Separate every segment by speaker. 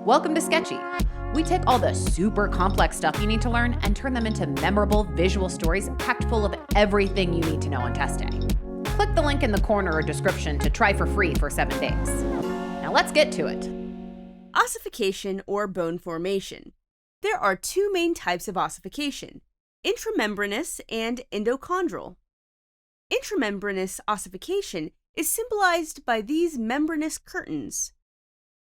Speaker 1: Welcome to Sketchy. We take all the super complex stuff you need to learn and turn them into memorable visual stories packed full of everything you need to know on test day. Click the link in the corner or description to try for free for 7 days. Now let's get to it.
Speaker 2: Ossification or bone formation. There are two main types of ossification, intramembranous and endochondral. Intramembranous ossification is symbolized by these membranous curtains.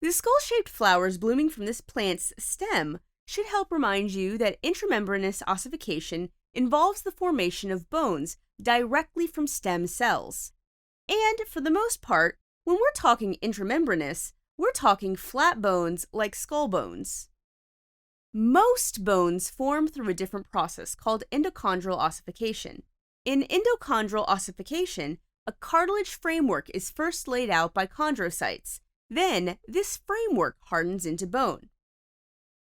Speaker 2: The skull-shaped flowers blooming from this plant's stem should help remind you that intramembranous ossification involves the formation of bones directly from stem cells. And for the most part, when we're talking intramembranous, we're talking flat bones like skull bones. Most bones form through a different process called endochondral ossification. In endochondral ossification, a cartilage framework is first laid out by chondrocytes. Then, this framework hardens into bone.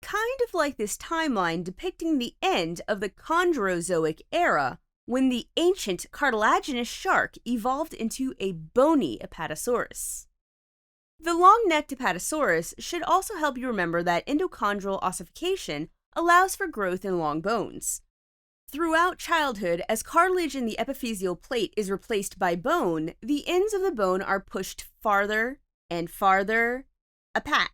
Speaker 2: Kind of like this timeline depicting the end of the Chondrozoic era, when the ancient cartilaginous shark evolved into a bony Apatosaurus. The long-necked Apatosaurus should also help you remember that endochondral ossification allows for growth in long bones. Throughout childhood, as cartilage in the epiphyseal plate is replaced by bone, the ends of the bone are pushed farther and farther apart.